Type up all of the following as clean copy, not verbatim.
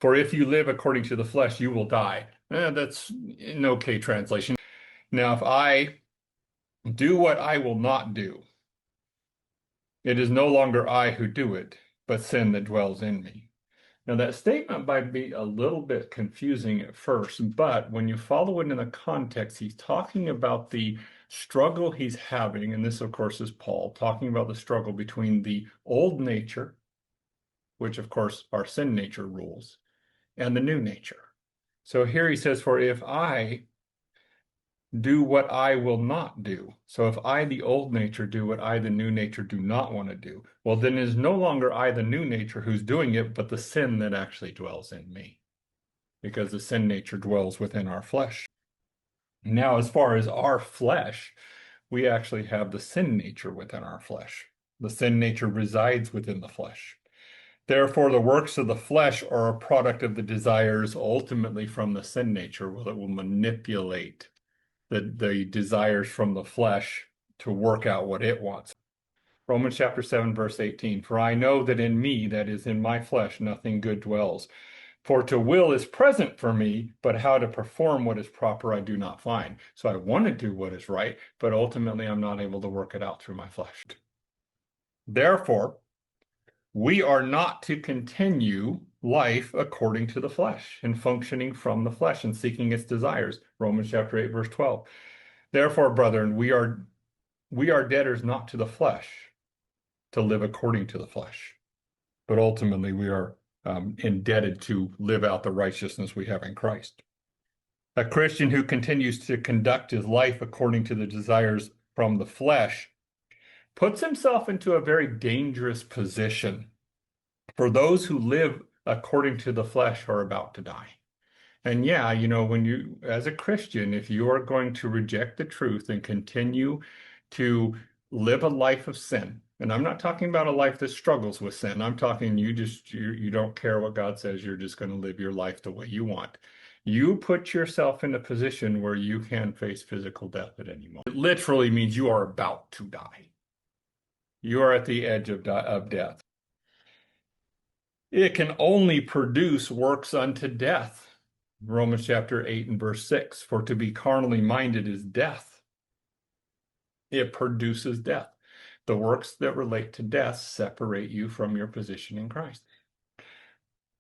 For if you live according to the flesh, you will die. That's an okay translation. Now, if I do what I will not do, it is no longer I who do it, but sin that dwells in me. Now, that statement might be a little bit confusing at first, but when you follow it in the context, he's talking about the struggle he's having, and this, of course, is Paul talking about the struggle between the old nature, which, of course, our sin nature rules, and the new nature. So here he says, for if I do what I will not do. So if I, the old nature, do what I, the new nature, do not want to do, well, then it is no longer I, the new nature, who's doing it, but the sin that actually dwells in me, because the sin nature dwells within our flesh. Now, as far as our flesh, we actually have the sin nature within our flesh. The sin nature resides within the flesh. Therefore, the works of the flesh are a product of the desires ultimately from the sin nature that will manipulate the desires from the flesh to work out what it wants. Romans chapter 7, verse 18, for I know that in me, that is in my flesh, nothing good dwells. For to will is present for me, but how to perform what is proper I do not find. So I want to do what is right, but ultimately I'm not able to work it out through my flesh. Therefore, we are not to continue life according to the flesh and functioning from the flesh and seeking its desires. Romans chapter 8, verse 12. Therefore, brethren, we are debtors not to the flesh to live according to the flesh, but ultimately we are indebted to live out the righteousness we have in Christ. A Christian who continues to conduct his life according to the desires from the flesh puts himself into a very dangerous position. For those who live according to the flesh are about to die. And yeah, when you, as a Christian, if you are going to reject the truth and continue to live a life of sin, and I'm not talking about a life that struggles with sin. I'm talking you don't care what God says. You're just going to live your life the way you want. You put yourself in a position where you can face physical death at any moment. It literally means you are about to die. You are at the edge of death. It can only produce works unto death. Romans chapter 8 and verse 6, for to be carnally minded is death. It produces death. The works that relate to death separate you from your position in Christ.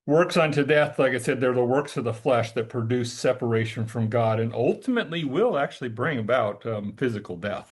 Works unto death, like I said, they're the works of the flesh that produce separation from God and ultimately will actually bring about physical death.